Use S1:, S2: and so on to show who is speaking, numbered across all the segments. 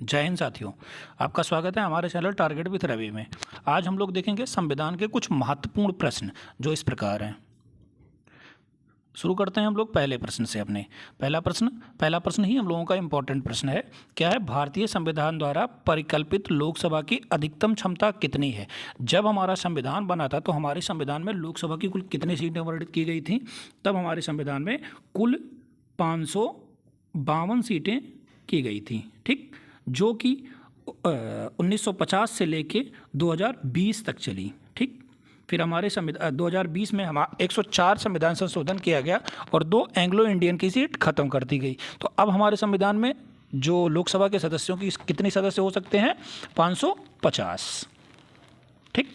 S1: जय हिंद साथियों, आपका स्वागत है हमारे चैनल टारगेट विथ रवि में। आज हम लोग देखेंगे संविधान के कुछ महत्वपूर्ण प्रश्न जो इस प्रकार हैं। शुरू करते हैं हम लोग पहले प्रश्न से। अपने पहला प्रश्न ही हम लोगों का इम्पोर्टेंट प्रश्न है। क्या है? भारतीय संविधान द्वारा परिकल्पित लोकसभा की अधिकतम क्षमता कितनी है? जब हमारा संविधान बना था तो हमारे संविधान में लोकसभा की कुल कितनी सीटें वर्णित की गई थी? तब हमारे संविधान में कुल 552 सीटें की गई थी, ठीक, जो कि 1950 से लेके 2020 तक चली, ठीक। फिर हमारे 2020 में हम 104 संविधान संशोधन किया गया और 2 एंग्लो इंडियन की सीट खत्म कर दी गई। तो अब हमारे संविधान में जो लोकसभा के सदस्यों की कितने सदस्य हो सकते हैं? 550, ठीक।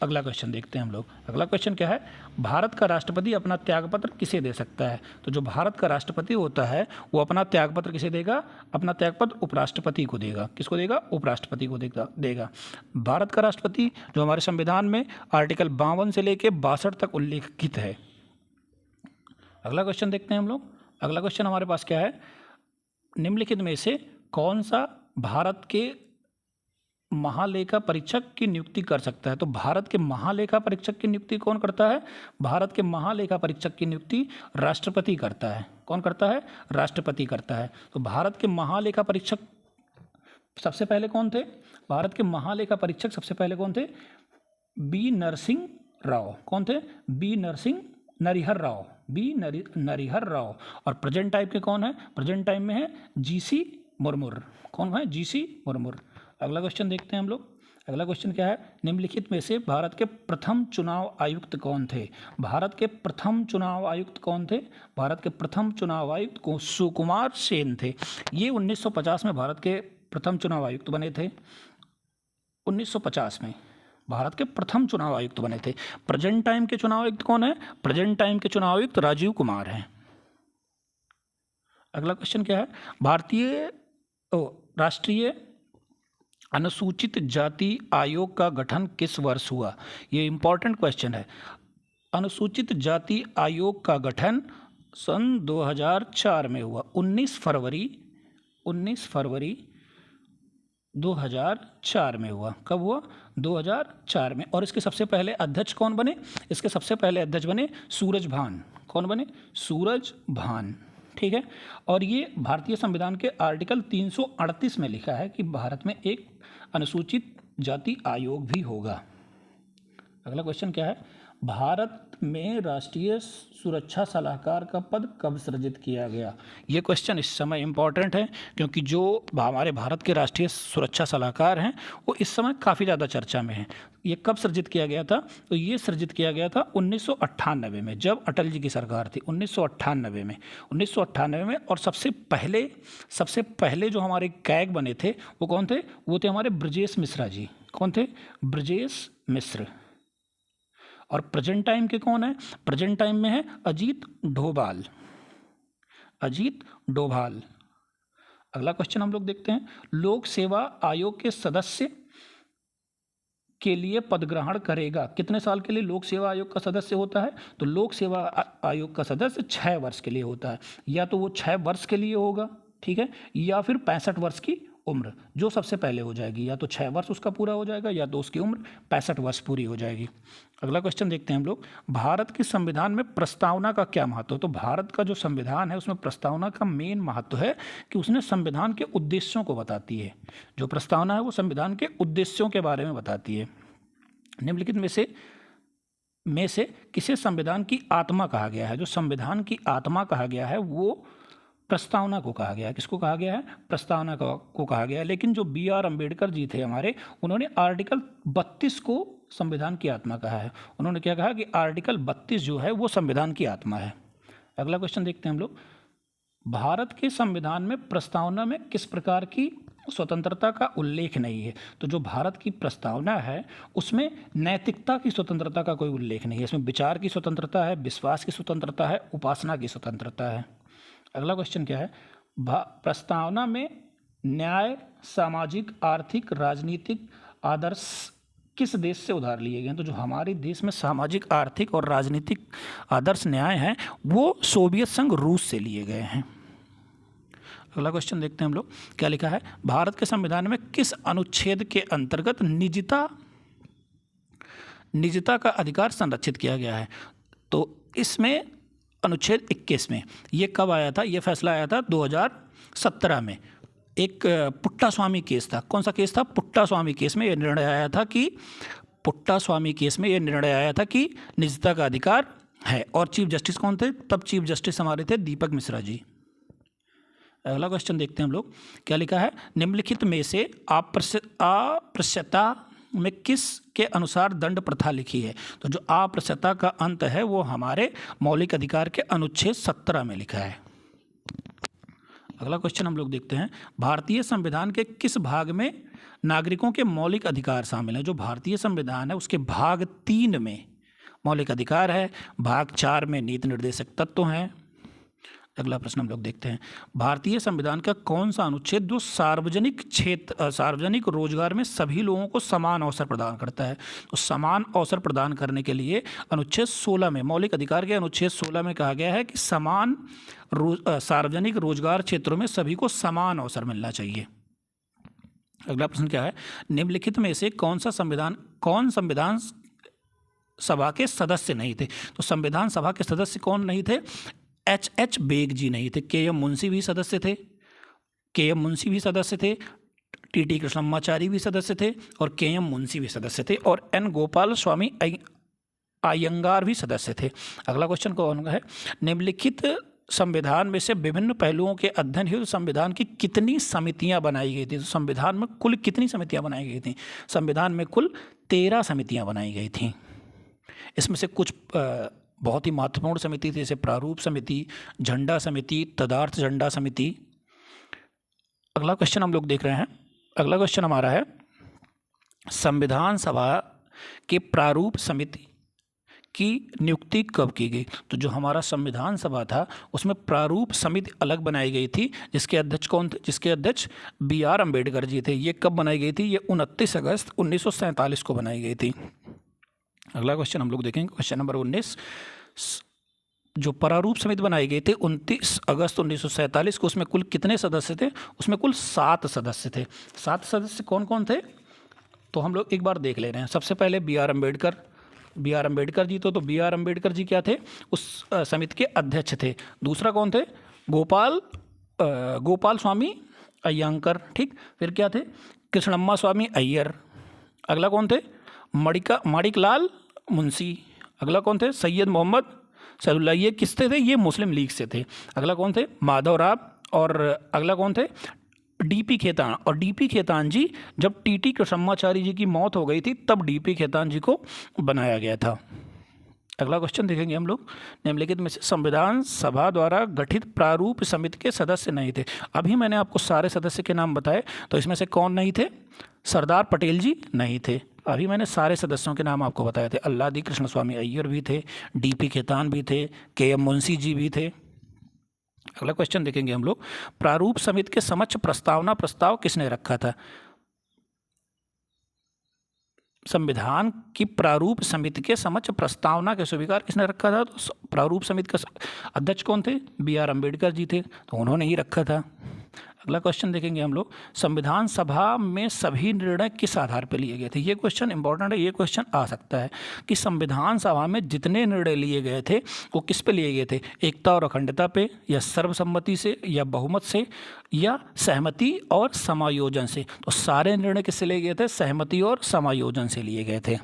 S1: अगला क्वेश्चन देखते हैं हम लोग। अगला क्वेश्चन क्या है? भारत का राष्ट्रपति अपना त्यागपत्र किसे दे सकता है? तो जो भारत का राष्ट्रपति होता है वो अपना त्यागपत्र किसे देगा? अपना त्यागपत्र उपराष्ट्रपति को देगा। किसको देगा? उपराष्ट्रपति को देगा। भारत का राष्ट्रपति जो हमारे संविधान में आर्टिकल 52 से लेके 62 तक उल्लेखित है। अगला क्वेश्चन देखते हैं हम लोग। अगला क्वेश्चन हमारे पास क्या है? निम्नलिखित में से कौन सा भारत के महालेखा परीक्षक की नियुक्ति कर सकता है? तो भारत के महालेखा परीक्षक की नियुक्ति कौन करता है? भारत के महालेखा परीक्षक की नियुक्ति राष्ट्रपति करता है। कौन करता है? राष्ट्रपति करता है। तो भारत के महालेखा परीक्षक सबसे पहले कौन थे? भारत के महालेखा परीक्षक सबसे पहले कौन थे? बी नरसिंह राव। कौन थे? बी नरिहर राव। और प्रेजेंट टाइम के कौन है? प्रेजेंट टाइम में है जीसी मुर्मू। कौन है? जीसी मुर्मू। अगला क्वेश्चन देखते हैं हम लोग। अगला क्वेश्चन क्या है? निम्नलिखित में से भारत के प्रथम चुनाव आयुक्त कौन थे? भारत के प्रथम चुनाव आयुक्त कौन थे? भारत के प्रथम चुनाव आयुक्त सुकुमार सेन थे। ये 1950 में भारत के प्रथम चुनाव आयुक्त बने थे। 1950 में भारत के प्रथम चुनाव आयुक्त बने थे। प्रेजेंट टाइम के चुनाव आयुक्त कौन है? प्रेजेंट टाइम के चुनाव आयुक्त राजीव कुमार हैं। अगला क्वेश्चन क्या है? राष्ट्रीय अनुसूचित जाति आयोग का गठन किस वर्ष हुआ? ये इंपॉर्टेंट क्वेश्चन है। अनुसूचित जाति आयोग का गठन सन 2004 में हुआ। 19 फरवरी 2004 में हुआ। कब हुआ? 2004 में। और इसके सबसे पहले अध्यक्ष कौन बने? इसके सबसे पहले अध्यक्ष बने सूरज भान। कौन बने? सूरज भान, ठीक है। और ये भारतीय संविधान के आर्टिकल 338 में लिखा है कि भारत में एक अनुसूचित जाति आयोग भी होगा। अगला क्वेश्चन क्या है? भारत में राष्ट्रीय सुरक्षा सलाहकार का पद कब सृजित किया गया? ये क्वेश्चन इस समय इम्पॉर्टेंट है क्योंकि जो हमारे भारत के राष्ट्रीय सुरक्षा सलाहकार हैं वो इस समय काफ़ी ज़्यादा चर्चा में हैं। ये कब सृजित किया गया था? तो ये सृजित किया गया था 1998 में, जब अटल जी की सरकार थी। 1998 में। और सबसे पहले जो हमारे कैग बने थे वो कौन थे? वो थे हमारे ब्रजेश मिश्रा जी। कौन थे? ब्रजेश मिश्र। और प्रेजेंट टाइम के कौन है? प्रेजेंट टाइम में है अजीत डोभाल। अगला क्वेश्चन हम लोग देखते हैं। लोक सेवा आयोग के सदस्य के लिए पद ग्रहण करेगा। कितने साल के लिए लोक सेवा आयोग का सदस्य होता है? तो लोक सेवा आयोग का सदस्य 6 वर्ष के लिए होता है। या तो वो 6 वर्ष के लिए होगा, ठीक है, या फिर 65 वर्ष की उम्र जो सबसे पहले हो जाएगी। या तो 6 वर्ष उसका पूरा हो जाएगा या तो उसकी उम्र 65 वर्ष पूरी हो जाएगी। अगला क्वेश्चन देखते हैं हम लोग। भारत के संविधान में प्रस्तावना का क्या महत्व है? तो भारत का जो संविधान है उसमें प्रस्तावना का मेन महत्व है कि उसने संविधान के उद्देश्यों को बताती है। जो प्रस्तावना है वो संविधान के उद्देश्यों के बारे में बताती है। निम्नलिखित में से किसे संविधान की आत्मा कहा गया है? जो संविधान की आत्मा कहा गया है वो प्रस्तावना को कहा गया है। किसको कहा गया है? प्रस्तावना को कहा गया है। लेकिन जो BR अम्बेडकर जी थे हमारे, उन्होंने आर्टिकल 32 को संविधान की आत्मा कहा है। उन्होंने क्या कहा कि आर्टिकल 32 जो है वो संविधान की आत्मा है। अगला क्वेश्चन देखते हैं हम लोग। भारत के संविधान में प्रस्तावना में किस प्रकार की स्वतंत्रता का उल्लेख नहीं है? तो जो भारत की प्रस्तावना है उसमें नैतिकता की स्वतंत्रता का कोई उल्लेख नहीं है। इसमें विचार की स्वतंत्रता है, विश्वास की स्वतंत्रता है, उपासना की स्वतंत्रता है। अगला क्वेश्चन क्या है? प्रस्तावना में न्याय, सामाजिक, आर्थिक, राजनीतिक आदर्श किस देश से उधार लिए गए हैं? तो जो हमारे देश में सामाजिक, आर्थिक और राजनीतिक आदर्श न्याय हैं वो सोवियत संघ रूस से लिए गए हैं। अगला क्वेश्चन देखते हैं हम लोग, क्या लिखा है, भारत के संविधान में किस अनुच्छेद के अंतर्गत निजता का अधिकार संरक्षित किया गया है? तो इसमें अनुच्छेद 21 में। ये कब आया था? ये फैसला आया था 2017 में। एक पुट्टा स्वामी केस था। कौन सा केस था? पुट्टा स्वामी केस में ये निर्णय आया था कि निजता का अधिकार है। और चीफ जस्टिस कौन थे? तब चीफ जस्टिस हमारे थे दीपक मिश्रा जी। अगला क्वेश्चन देखते हैं हम लोग, क्या लिखा है, निम्नलिखित में से अस्पृश्यता में किस के अनुसार दंड प्रथा लिखी है? तो जो अस्पृश्यता का अंत है वो हमारे मौलिक अधिकार के अनुच्छेद 17 में लिखा है। अगला क्वेश्चन हम लोग देखते हैं, भारतीय संविधान के किस भाग में नागरिकों के मौलिक अधिकार शामिल हैं? जो भारतीय संविधान है उसके भाग 3 में मौलिक अधिकार है, भाग 4 में नीति निर्देशक तत्व हैं। अगला प्रश्न हम लोग देखते हैं, भारतीय संविधान का कौन सा अनुच्छेद जो सार्वजनिक रोजगार में सभी लोगों को समान अवसर प्रदान करता है? तो समान अवसर प्रदान करने के लिए अनुच्छेद 16 में, मौलिक अधिकार के अनुच्छेद 16 में कहा गया है कि सार्वजनिक रोजगार क्षेत्रों में सभी को समान अवसर मिलना चाहिए। अगला प्रश्न क्या है, निम्नलिखित में से कौन संविधान सभा के सदस्य नहीं थे? तो संविधान सभा के सदस्य कौन नहीं थे? एच बेग जी नहीं थे, के एम मुंशी भी सदस्य थे, टी कृष्णमाचारी भी सदस्य थे और के एम मुंशी भी सदस्य थे और एन गोपाल स्वामी अयंगार भी सदस्य थे। अगला क्वेश्चन कौन है, निम्नलिखित संविधान में से विभिन्न पहलुओं के अध्ययन हेतु संविधान की कितनी समितियां बनाई गई थी? तो संविधान में कुल कितनी समितियां बनाई गई थी? संविधान में कुल 13 समितियां बनाई गई थी। इसमें से कुछ बहुत ही महत्वपूर्ण समिति थी, जैसे प्रारूप समिति, झंडा समिति, तदार्थ झंडा समिति। अगला क्वेश्चन हम लोग देख रहे हैं, अगला क्वेश्चन हमारा है, संविधान सभा के प्रारूप समिति की नियुक्ति कब की गई? तो जो हमारा संविधान सभा था उसमें प्रारूप समिति अलग बनाई गई थी, जिसके अध्यक्ष कौन थे? जिसके अध्यक्ष BR अम्बेडकर जी थे। ये कब बनाई गई थी? ये 29 अगस्त 1947 को बनाई गई थी। अगला क्वेश्चन हम लोग देखेंगे, क्वेश्चन नंबर 19, जो प्रारूप समिति बनाई गई थी 29 अगस्त 1947 को, उसमें कुल कितने सदस्य थे? उसमें कुल 7 सदस्य थे। 7 सदस्य कौन कौन थे? तो हम लोग एक बार देख ले रहे हैं। सबसे पहले BR अम्बेडकर जी तो BR अम्बेडकर जी क्या थे? उस समिति के अध्यक्ष थे। दूसरा कौन थे? गोपाल स्वामी अय्यंकर, ठीक। फिर क्या थे? कृष्णम्मा स्वामी अय्यर। अगला कौन थे? माणिकलाल मुंशी। अगला कौन थे? सैयद मोहम्मद सैदुल्लाह। ये किससे थे? ये मुस्लिम लीग से थे। अगला कौन थे? माधवराव। और अगला कौन थे? DP खेतान। और DP खेतान जी, जब TT कृष्णमाचारी जी की मौत हो गई थी तब DP खेतान जी को बनाया गया था। अगला क्वेश्चन देखेंगे हम लोग, निम्नलिखित में से संविधान सभा द्वारा गठित प्रारूप समिति के सदस्य नहीं थे। अभी मैंने आपको सारे सदस्य के नाम बताए, तो इसमें से कौन नहीं थे? सरदार पटेल जी नहीं थे। अभी मैंने सारे सदस्यों के नाम आपको बताए थे। अल्लादी कृष्ण स्वामी अय्यर भी थे, DP खेतान भी थे, KM मुंशी जी भी थे। अगला क्वेश्चन देखेंगे हम लोग, प्रारूप समिति के समक्ष प्रस्ताव किसने रखा था? संविधान की प्रारूप समिति के समक्ष प्रस्तावना के स्वीकार किसने रखा था? तो प्रारूप समिति का अध्यक्ष कौन थे? BR अम्बेडकर जी थे, तो उन्होंने ही रखा था। अगला क्वेश्चन देखेंगे हम लोग, संविधान सभा में सभी निर्णय किस आधार पर लिए गए थे? ये क्वेश्चन इंपॉर्टेंट है, ये क्वेश्चन आ सकता है कि संविधान सभा में जितने निर्णय लिए गए थे वो किस पे लिए गए थे? एकता और अखंडता पे, या सर्वसम्मति से, या बहुमत से, या सहमति और समायोजन से? तो सारे निर्णय किससे लिए गए थे? सहमति और समायोजन से लिए गए थे।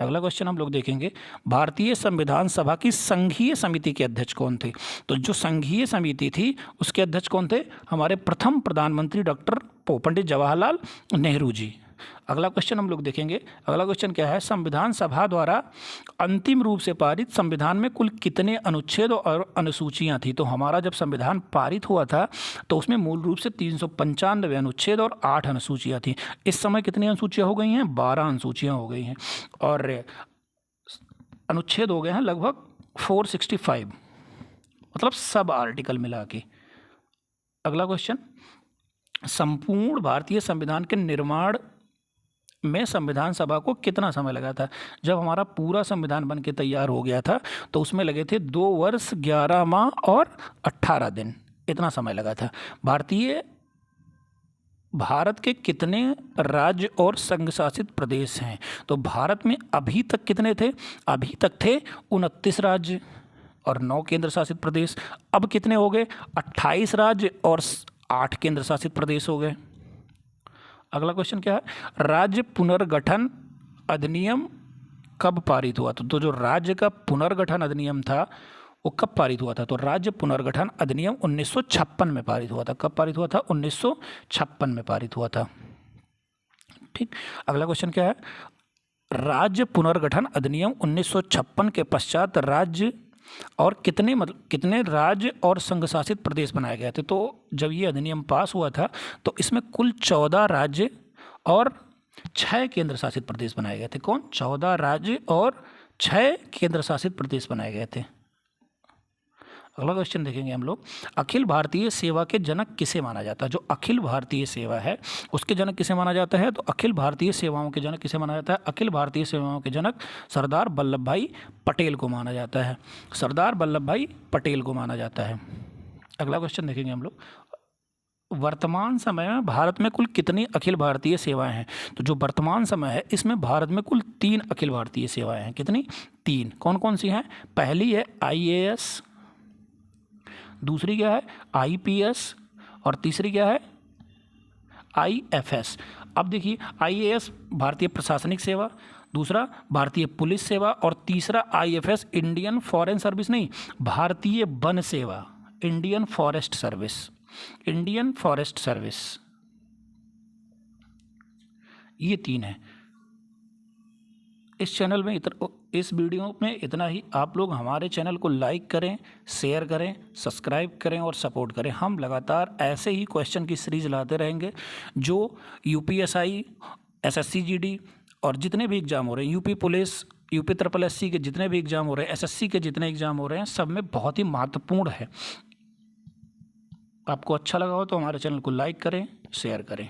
S1: अगला क्वेश्चन हम लोग देखेंगे, भारतीय संविधान सभा की संघीय समिति के अध्यक्ष कौन थे? तो जो संघीय समिति थी उसके अध्यक्ष कौन थे? हमारे प्रथम प्रधानमंत्री डॉक्टर पंडित जवाहरलाल नेहरू जी। अगला क्वेश्चन हम लोग देखेंगे, अगला क्वेश्चन क्या है, संविधान सभा द्वारा अंतिम रूप से पारित संविधान में कुल कितने अनुच्छेद और अनुसूचियां थी? तो हमारा जब संविधान पारित हुआ था तो उसमें मूल रूप से 395 अनुच्छेद और 8 अनुसूचियां थी। इस समय कितनी अनुसूचियां हो गई हैं? 12 अनुसूचियां हो गई हैं और अनुच्छेद हो गए हैं लगभग 465, मतलब सब आर्टिकल मिला के। अगला क्वेश्चन, संपूर्ण भारतीय संविधान के निर्माण में संविधान सभा को कितना समय लगा था? जब हमारा पूरा संविधान बनके तैयार हो गया था तो उसमें लगे थे 2 वर्ष 11 माह और 18 दिन। इतना समय लगा था। भारत के कितने राज्य और संघ शासित प्रदेश हैं? तो भारत में अभी तक कितने थे? अभी तक थे 29 राज्य और 9 केंद्र शासित प्रदेश। अब कितने हो गए? 28 राज्य और 8 केंद्र शासित प्रदेश हो गए। अगला क्वेश्चन क्या है? राज्य पुनर्गठन अधिनियम कब पारित हुआ था? तो जो राज्य का पुनर्गठन अधिनियम था वो कब पारित हुआ था? तो राज्य पुनर्गठन अधिनियम 1956 में पारित हुआ था। कब पारित हुआ था? 1956 में पारित हुआ था। ठीक। अगला क्वेश्चन क्या है? राज्य पुनर्गठन अधिनियम 1956 के पश्चात राज्य और कितने राज्य और संघ शासित प्रदेश बनाए गए थे? तो जब ये अधिनियम पास हुआ था तो इसमें कुल 14 राज्य और 6 केंद्र शासित प्रदेश बनाए गए थे। कौन? 14 राज्य और 6 केंद्र शासित प्रदेश बनाए गए थे। अगला क्वेश्चन देखेंगे हम लोग, अखिल भारतीय सेवा के जनक किसे माना जाता है? जो अखिल भारतीय सेवा है उसके जनक किसे माना जाता है? तो अखिल भारतीय सेवाओं के जनक किसे माना जाता है? अखिल भारतीय सेवाओं के जनक सरदार वल्लभ भाई पटेल को माना जाता है। सरदार वल्लभ भाई पटेल को माना जाता है। अगला क्वेश्चन देखेंगे हम लोग, वर्तमान समय में भारत में कुल कितनी अखिल भारतीय सेवाएं हैं? तो जो वर्तमान समय है इसमें भारत में कुल 3 अखिल भारतीय सेवाएं हैं। कितनी? 3। कौन कौन सी हैं? पहली है IAS, दूसरी क्या है? IPS और तीसरी क्या है? IFS। अब देखिए, IAS भारतीय प्रशासनिक सेवा, दूसरा भारतीय पुलिस सेवा और तीसरा IFS इंडियन फॉरेन सर्विस नहीं, भारतीय वन सेवा, Indian forest service, Indian forest service. ये 3 है। इस चैनल में इस वीडियो में इतना ही। आप लोग हमारे चैनल को लाइक करें, शेयर करें, सब्सक्राइब करें और सपोर्ट करें। हम लगातार ऐसे ही क्वेश्चन की सीरीज लाते रहेंगे जो UPSI, SSC GD और जितने भी एग्ज़ाम हो रहे हैं, UP पुलिस, UPSSC के जितने भी एग्ज़ाम हो रहे हैं, SSC के जितने एग्ज़ाम हो रहे हैं, सब में बहुत ही महत्वपूर्ण है। आपको अच्छा लगा हो तो हमारे चैनल को लाइक करें, शेयर करें।